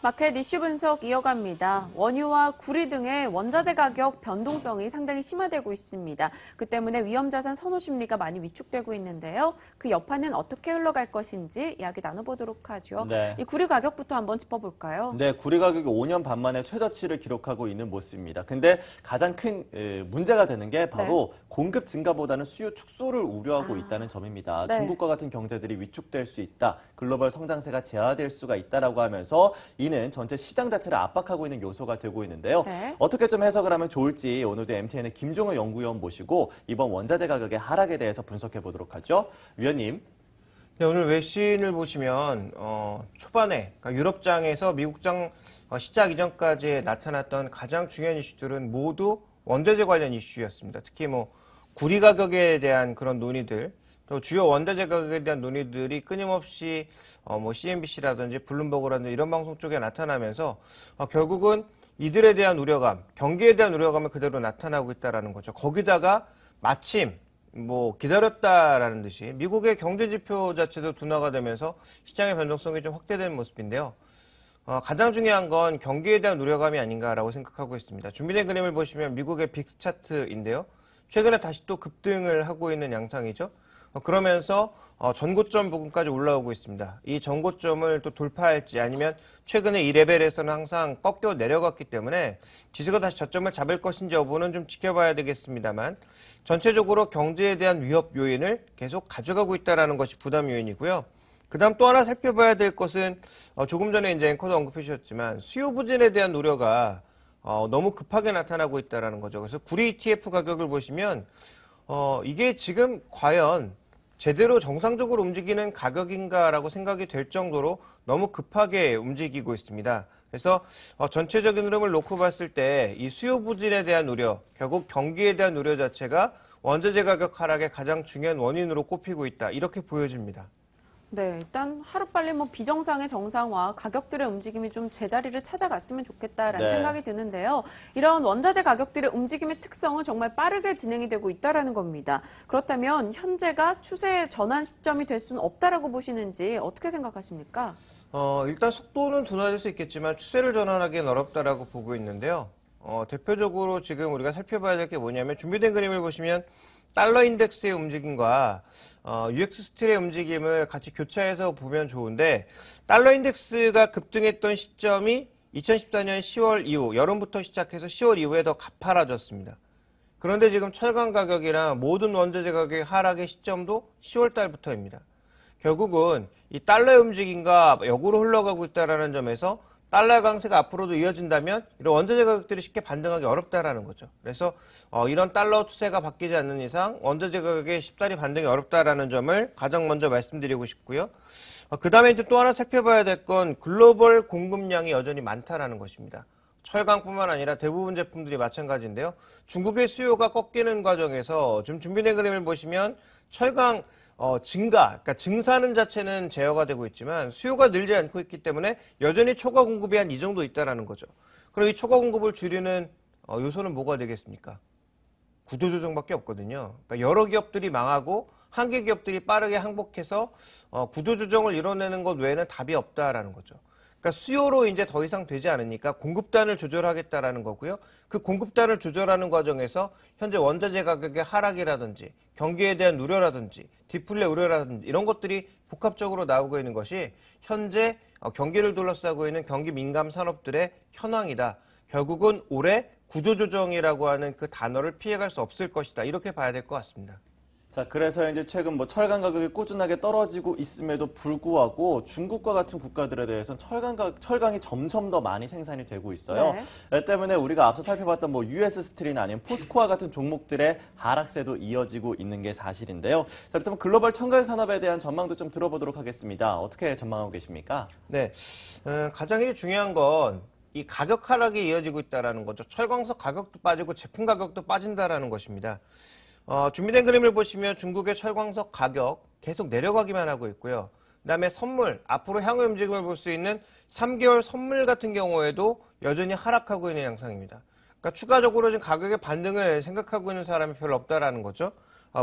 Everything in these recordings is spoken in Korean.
마켓 이슈 분석 이어갑니다. 원유와 구리 등의 원자재 가격 변동성이 상당히 심화되고 있습니다. 그 때문에 위험자산 선호 심리가 많이 위축되고 있는데요. 그 여파는 어떻게 흘러갈 것인지 이야기 나눠보도록 하죠. 네. 이 구리 가격부터 한번 짚어볼까요? 네, 구리 가격이 5년 반 만에 최저치를 기록하고 있는 모습입니다. 근데 가장 큰 문제가 되는 게 바로 공급 증가보다는 수요 축소를 우려하고 있다는 점입니다. 네. 중국과 같은 경제들이 위축될 수 있다, 글로벌 성장세가 제한될 수가 있다라고 하면서 이는 전체 시장 자체를 압박하고 있는 요소가 되고 있는데요. 네. 어떻게 좀 해석을 하면 좋을지 오늘도 MTN의 김종호 연구위원 모시고 이번 원자재 가격의 하락에 대해서 분석해 보도록 하죠. 위원님. 네, 오늘 외신을 보시면 초반에 그러니까 유럽장에서 미국장 시작 이전까지 나타났던 가장 중요한 이슈들은 모두 원자재 관련 이슈였습니다. 특히 구리 가격에 대한 그런 논의들, 또 주요 원자재 가격에 대한 논의들이 끊임없이 CNBC라든지 블룸버그라든지 이런 방송 쪽에 나타나면서 결국은 이들에 대한 우려감, 경기에 대한 우려감이 그대로 나타나고 있다는 거죠. 거기다가 마침 기다렸다라는 듯이 미국의 경제 지표 자체도 둔화가 되면서 시장의 변동성이 좀 확대된 모습인데요. 가장 중요한 건 경기에 대한 우려감이 아닌가라고 생각하고 있습니다. 준비된 그림을 보시면 미국의 빅스 차트인데요. 최근에 다시 또 급등을 하고 있는 양상이죠. 그러면서 전고점 부근까지 올라오고 있습니다. 이 전고점을 또 돌파할지 아니면 최근에 이 레벨에서는 항상 꺾여 내려갔기 때문에 지수가 다시 저점을 잡을 것인지 여부는 좀 지켜봐야 되겠습니다만 전체적으로 경제에 대한 위협 요인을 계속 가져가고 있다는 것이 부담 요인이고요. 그 다음 또 하나 살펴봐야 될 것은 조금 전에 이제 앵커도 언급해 주셨지만 수요 부진에 대한 우려가 너무 급하게 나타나고 있다는 거죠. 그래서 구리 ETF 가격을 보시면 이게 지금 과연 제대로 정상적으로 움직이는 가격인가라고 생각이 될 정도로 너무 급하게 움직이고 있습니다. 그래서 전체적인 흐름을 놓고 봤을 때 이 수요 부진에 대한 우려, 결국 경기에 대한 우려 자체가 원자재 가격 하락의 가장 중요한 원인으로 꼽히고 있다. 이렇게 보여집니다. 네, 일단 하루빨리 비정상의 정상화, 가격들의 움직임이 좀 제자리를 찾아갔으면 좋겠다라는 생각이 드는데요. 이런 원자재 가격들의 움직임의 특성은 정말 빠르게 진행이 되고 있다는 겁니다. 그렇다면 현재가 추세 전환 시점이 될 수는 없다라고 보시는지 어떻게 생각하십니까? 일단 속도는 둔화될 수 있겠지만 추세를 전환하기는 어렵다라고 보고 있는데요. 대표적으로 지금 우리가 살펴봐야 될 게 뭐냐면 준비된 그림을 보시면 달러 인덱스의 움직임과 UX 스틸의 움직임을 같이 교차해서 보면 좋은데 달러 인덱스가 급등했던 시점이 2014년 10월 이후, 여름부터 시작해서 10월 이후에 더 가파라졌습니다. 그런데 지금 철강 가격이랑 모든 원자재 가격의 하락의 시점도 10월 달부터입니다. 결국은 이 달러의 움직임과 역으로 흘러가고 있다는 점에서 달러 강세가 앞으로도 이어진다면 이런 원자재 가격들이 쉽게 반등하기 어렵다라는 거죠. 그래서 이런 달러 추세가 바뀌지 않는 이상 원자재 가격에 쉽사리 반등이 어렵다라는 점을 가장 먼저 말씀드리고 싶고요. 그 다음에 이제 또 하나 살펴봐야 될 건 글로벌 공급량이 여전히 많다라는 것입니다. 철강뿐만 아니라 대부분 제품들이 마찬가지인데요. 중국의 수요가 꺾이는 과정에서 지금 준비된 그림을 보시면 철강 그러니까 증산은 자체는 제어가 되고 있지만 수요가 늘지 않고 있기 때문에 여전히 초과 공급이 한 이 정도 있다라는 거죠. 그럼 이 초과 공급을 줄이는 요소는 뭐가 되겠습니까? 구조조정밖에 없거든요. 그러니까 여러 기업들이 망하고 한 개 기업들이 빠르게 항복해서 구조조정을 이뤄내는 것 외에는 답이 없다라는 거죠. 그러니까 수요로 이제 더 이상 되지 않으니까 공급단을 조절하겠다라는 거고요. 그 공급단을 조절하는 과정에서 현재 원자재 가격의 하락이라든지 경기에 대한 우려라든지 디플레 우려라든지 이런 것들이 복합적으로 나오고 있는 것이 현재 경기를 둘러싸고 있는 경기 민감 산업들의 현황이다. 결국은 올해 구조조정이라고 하는 그 단어를 피해갈 수 없을 것이다. 이렇게 봐야 될 것 같습니다. 자, 그래서 이제 최근 철강 가격이 꾸준하게 떨어지고 있음에도 불구하고 중국과 같은 국가들에 대해서는 철강이 점점 더 많이 생산이 되고 있어요. 네. 때문에 우리가 앞서 살펴봤던 US 스틸이나 아니면 포스코와 같은 종목들의 하락세도 이어지고 있는 게 사실인데요. 자, 그렇다면 글로벌 첨가제 산업에 대한 전망도 좀 들어보도록 하겠습니다. 어떻게 전망하고 계십니까? 네, 가장 중요한 건 이 가격 하락이 이어지고 있다는 거죠. 철광석 가격도 빠지고 제품 가격도 빠진다는 것입니다. 준비된 그림을 보시면 중국의 철광석 가격 계속 내려가기만 하고 있고요. 그다음에 선물, 앞으로 향후 움직임을 볼 수 있는 3개월 선물 같은 경우에도 여전히 하락하고 있는 양상입니다. 그러니까 추가적으로 지금 가격의 반등을 생각하고 있는 사람이 별로 없다라는 거죠.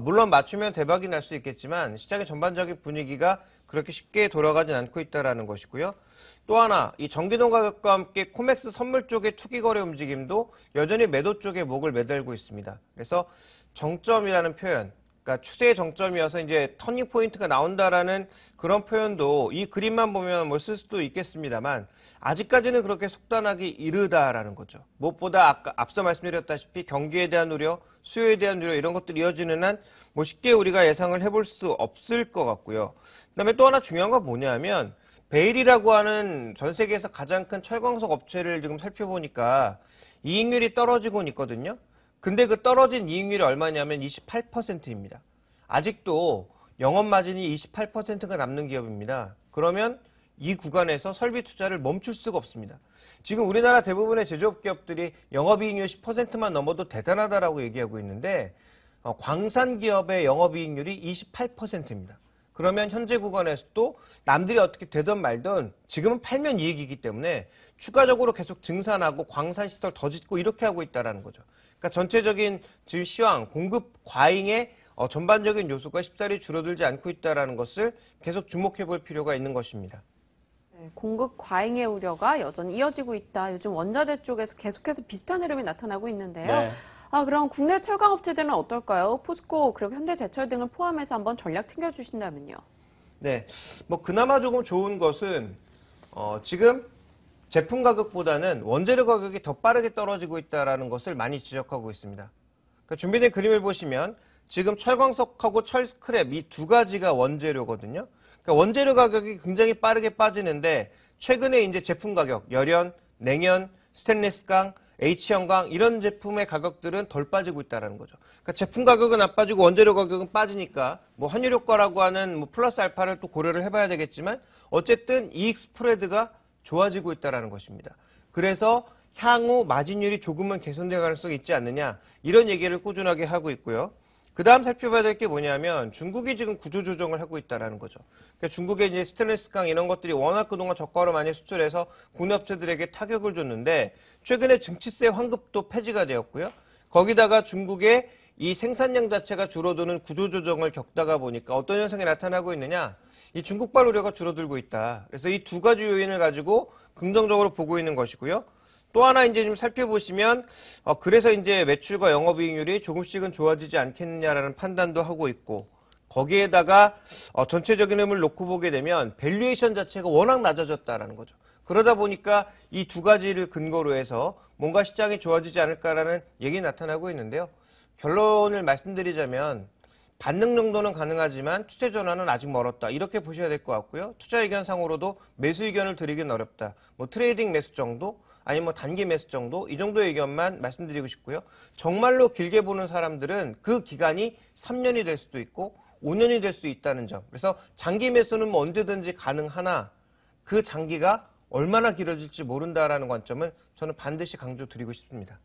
물론 맞추면 대박이 날 수 있겠지만 시장의 전반적인 분위기가 그렇게 쉽게 돌아가진 않고 있다는 것이고요. 또 하나 이 전기동 가격과 함께 코맥스 선물 쪽의 투기 거래 움직임도 여전히 매도 쪽에 목을 매달고 있습니다. 그래서 정점이라는 표현, 그러니까 추세의 정점이어서 이제 터닝 포인트가 나온다라는 그런 표현도 이 그림만 보면 뭐 쓸 수도 있겠습니다만 아직까지는 그렇게 속단하기 이르다라는 거죠. 무엇보다 앞서 말씀드렸다시피 경기에 대한 우려, 수요에 대한 우려 이런 것들이 이어지는 한 뭐 쉽게 우리가 예상을 해볼 수 없을 것 같고요. 그다음에 또 하나 중요한 건 뭐냐면 베일이라고 하는 전 세계에서 가장 큰 철광석 업체를 지금 살펴보니까 이익률이 떨어지곤 있거든요. 근데 그 떨어진 이익률이 얼마냐면 28%입니다. 아직도 영업마진이 28%가 남는 기업입니다. 그러면 이 구간에서 설비 투자를 멈출 수가 없습니다. 지금 우리나라 대부분의 제조업 기업들이 영업이익률 10%만 넘어도 대단하다라고 얘기하고 있는데 광산 기업의 영업이익률이 28%입니다. 그러면 현재 구간에서도 남들이 어떻게 되든 말든 지금은 팔면 이익이기 때문에 추가적으로 계속 증산하고 광산시설 더 짓고 이렇게 하고 있다는 거죠. 그러니까 전체적인 지금 시황, 공급 과잉의 전반적인 요소가 쉽사리 줄어들지 않고 있다는 것을 계속 주목해 볼 필요가 있는 것입니다. 네, 공급 과잉의 우려가 여전히 이어지고 있다. 요즘 원자재 쪽에서 계속해서 비슷한 흐름이 나타나고 있는데요. 네. 그럼 국내 철강업체들은 어떨까요? 포스코 그리고 현대제철 등을 포함해서 한번 전략 챙겨주신다면요. 네, 뭐 그나마 조금 좋은 것은 지금 제품 가격보다는 원재료 가격이 더 빠르게 떨어지고 있다는 것을 많이 지적하고 있습니다. 그러니까 준비된 그림을 보시면 지금 철광석하고 철스크랩 이 두 가지가 원재료거든요. 그러니까 원재료 가격이 굉장히 빠르게 빠지는데 최근에 이제 제품 가격, 열연, 냉연, 스테인리스강, H형광 이런 제품의 가격들은 덜 빠지고 있다는 거죠. 그러니까 제품 가격은 안 빠지고 원재료 가격은 빠지니까 뭐 환율 효과라고 하는 뭐 플러스 알파를 또 고려를 해봐야 되겠지만 어쨌든 이익 스프레드가 좋아지고 있다는 것입니다. 그래서 향후 마진율이 조금은 개선될 가능성이 있지 않느냐 이런 얘기를 꾸준하게 하고 있고요. 그 다음 살펴봐야 될 게 뭐냐면 중국이 지금 구조조정을 하고 있다는 거죠. 그러니까 중국의 이제 스테인리스강 이런 것들이 워낙 그동안 저가로 많이 수출해서 국내 업체들에게 타격을 줬는데 최근에 증치세 환급도 폐지가 되었고요. 거기다가 중국의 이 생산량 자체가 줄어드는 구조조정을 겪다가 보니까 어떤 현상이 나타나고 있느냐. 이 중국발 우려가 줄어들고 있다. 그래서 이 두 가지 요인을 가지고 긍정적으로 보고 있는 것이고요. 또 하나 이제 좀 살펴보시면 그래서 이제 매출과 영업이익률이 조금씩은 좋아지지 않겠느냐라는 판단도 하고 있고 거기에다가 전체적인 흐름을 놓고 보게 되면 밸류에이션 자체가 워낙 낮아졌다라는 거죠. 그러다 보니까 이 두 가지를 근거로 해서 뭔가 시장이 좋아지지 않을까라는 얘기 나타나고 있는데요. 결론을 말씀드리자면 반등 정도는 가능하지만 추세 전환은 아직 멀었다. 이렇게 보셔야 될 것 같고요. 투자 의견상으로도 매수 의견을 드리긴 어렵다. 뭐 트레이딩 매수 정도 아니면 뭐 단기 매수 정도 이 정도의 의견만 말씀드리고 싶고요. 정말로 길게 보는 사람들은 그 기간이 3년이 될 수도 있고 5년이 될 수 있다는 점. 그래서 장기 매수는 뭐 언제든지 가능하나 그 장기가 얼마나 길어질지 모른다라는 관점을 저는 반드시 강조드리고 싶습니다.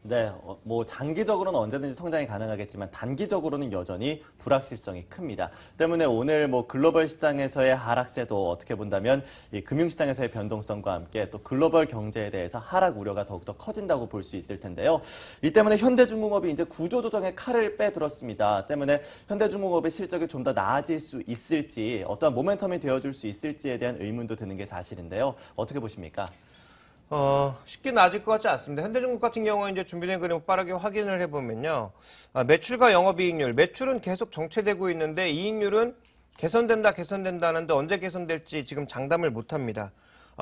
네, 뭐 장기적으로는 언제든지 성장이 가능하겠지만 단기적으로는 여전히 불확실성이 큽니다. 때문에 오늘 뭐 글로벌 시장에서의 하락세도 어떻게 본다면 이 금융시장에서의 변동성과 함께 또 글로벌 경제에 대해서 하락 우려가 더욱더 커진다고 볼 수 있을 텐데요. 이 때문에 현대중공업이 이제 구조조정의 칼을 빼들었습니다. 때문에 현대중공업의 실적이 좀 더 나아질 수 있을지 어떠한 모멘텀이 되어줄 수 있을지에 대한 의문도 드는 게 사실인데요. 어떻게 보십니까? 쉽게 나아질 것 같지 않습니다. 현대중공업 같은 경우에 이제 준비된 그림을 빠르게 확인을 해보면요. 매출과 영업이익률, 매출은 계속 정체되고 있는데 이익률은 개선된다 하는데 언제 개선될지 지금 장담을 못합니다.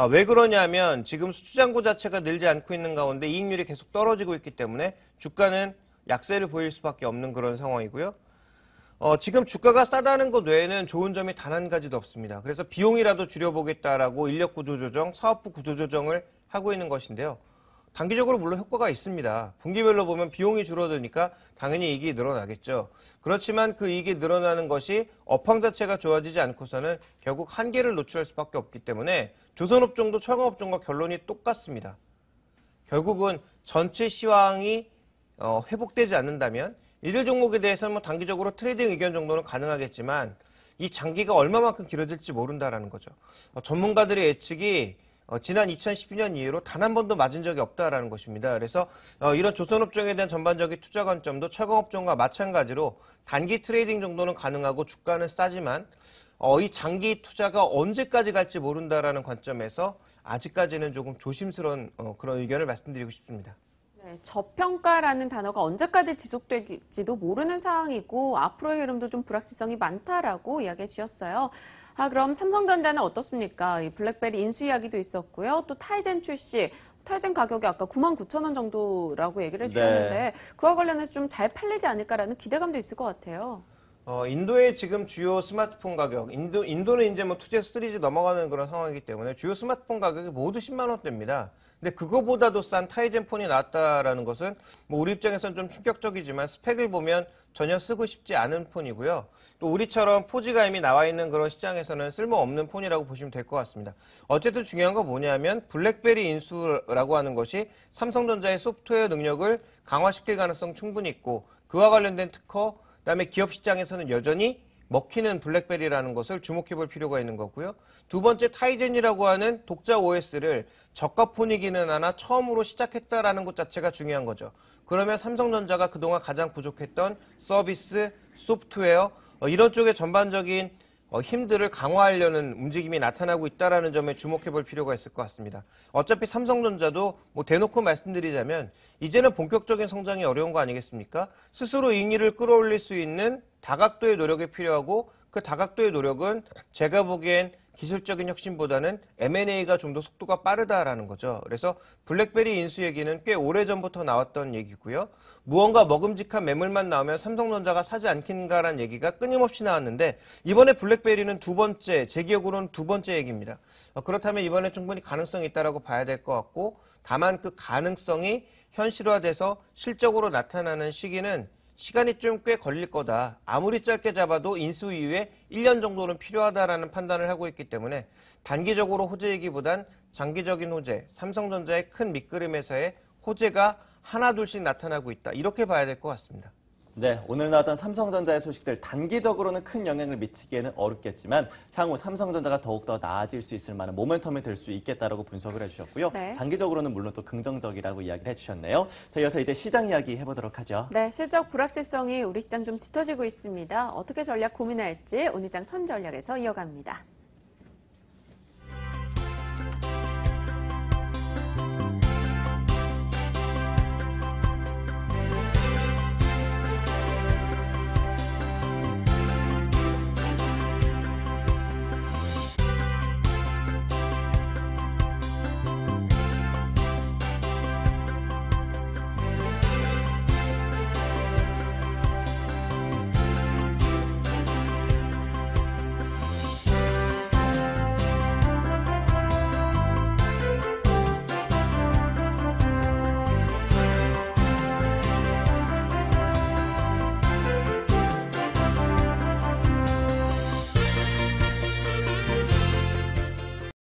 왜 그러냐면 지금 수주잔고 자체가 늘지 않고 있는 가운데 이익률이 계속 떨어지고 있기 때문에 주가는 약세를 보일 수밖에 없는 그런 상황이고요. 지금 주가가 싸다는 것 외에는 좋은 점이 단 한 가지도 없습니다. 그래서 비용이라도 줄여보겠다라고 인력 구조조정, 사업부 구조조정을 하고 있는 것인데요. 단기적으로 물론 효과가 있습니다. 분기별로 보면 비용이 줄어드니까 당연히 이익이 늘어나겠죠. 그렇지만 그 이익이 늘어나는 것이 업황 자체가 좋아지지 않고서는 결국 한계를 노출할 수밖에 없기 때문에 조선업종도 철강업종과 결론이 똑같습니다. 결국은 전체 시황이 회복되지 않는다면 일일 종목에 대해서는 뭐 단기적으로 트레이딩 의견 정도는 가능하겠지만 이 장기가 얼마만큼 길어질지 모른다라는 거죠. 전문가들의 예측이 지난 2012년 이후로 단 한 번도 맞은 적이 없다라는 것입니다. 그래서 이런 조선업종에 대한 전반적인 투자 관점도 철강업종과 마찬가지로 단기 트레이딩 정도는 가능하고 주가는 싸지만 이 장기 투자가 언제까지 갈지 모른다라는 관점에서 아직까지는 조금 조심스러운 그런 의견을 말씀드리고 싶습니다. 네, 저평가라는 단어가 언제까지 지속될지도 모르는 상황이고 앞으로의 흐름도 좀 불확실성이 많다라고 이야기해 주셨어요. 그럼 삼성전자는 어떻습니까? 이 블랙베리 인수 이야기도 있었고요. 또 타이젠 출시, 타이젠 가격이 아까 99,000원 정도라고 얘기를 해주셨는데 네. 그와 관련해서 좀 잘 팔리지 않을까라는 기대감도 있을 것 같아요. 인도의 지금 주요 스마트폰 가격, 인도는 이제 뭐 2G, 3G 넘어가는 그런 상황이기 때문에 주요 스마트폰 가격이 모두 10만 원대입니다. 근데 그거보다도 싼 타이젠 폰이 나왔다라는 것은 뭐 우리 입장에서는 좀 충격적이지만 스펙을 보면 전혀 쓰고 싶지 않은 폰이고요. 또 우리처럼 4G가 이미 나와 있는 그런 시장에서는 쓸모없는 폰이라고 보시면 될 것 같습니다. 어쨌든 중요한 건 뭐냐면 블랙베리 인수라고 하는 것이 삼성전자의 소프트웨어 능력을 강화시킬 가능성 충분히 있고 그와 관련된 특허, 그다음에 기업 시장에서는 여전히 먹히는 블랙베리라는 것을 주목해 볼 필요가 있는 거고요. 두 번째 타이젠이라고 하는 독자 OS를 저가 폰이기는 하나 처음으로 시작했다라는 것 자체가 중요한 거죠. 그러면 삼성전자가 그동안 가장 부족했던 서비스, 소프트웨어 이런 쪽의 전반적인 힘들을 강화하려는 움직임이 나타나고 있다는 점에 주목해 볼 필요가 있을 것 같습니다. 어차피 삼성전자도 뭐 대놓고 말씀드리자면 이제는 본격적인 성장이 어려운 거 아니겠습니까? 스스로盈利를 끌어올릴 수 있는 다각도의 노력이 필요하고 그 다각도의 노력은 제가 보기엔 기술적인 혁신보다는 M&A가 좀 더 속도가 빠르다라는 거죠. 그래서 블랙베리 인수 얘기는 꽤 오래전부터 나왔던 얘기고요. 무언가 먹음직한 매물만 나오면 삼성전자가 사지 않겠는가라는 얘기가 끊임없이 나왔는데 이번에 블랙베리는 제 기억으로는 두 번째 얘기입니다. 그렇다면 이번에 충분히 가능성이 있다고 봐야 될 것 같고 다만 그 가능성이 현실화돼서 실적으로 나타나는 시기는 시간이 좀 꽤 걸릴 거다. 아무리 짧게 잡아도 인수 이후에 1년 정도는 필요하다라는 판단을 하고 있기 때문에 단기적으로 호재이기보단 장기적인 호재, 삼성전자의 큰 밑그림에서의 호재가 하나둘씩 나타나고 있다. 이렇게 봐야 될 것 같습니다. 네, 오늘 나왔던 삼성전자의 소식들 단기적으로는 큰 영향을 미치기에는 어렵겠지만 향후 삼성전자가 더욱더 나아질 수 있을 만한 모멘텀이 될 수 있겠다라고 분석을 해주셨고요. 네. 장기적으로는 물론 또 긍정적이라고 이야기를 해주셨네요. 자, 이어서 이제 시장 이야기 해보도록 하죠. 네, 실적 불확실성이 우리 시장 좀 짙어지고 있습니다. 어떻게 전략 고민할지 오늘 장 선전략에서 이어갑니다.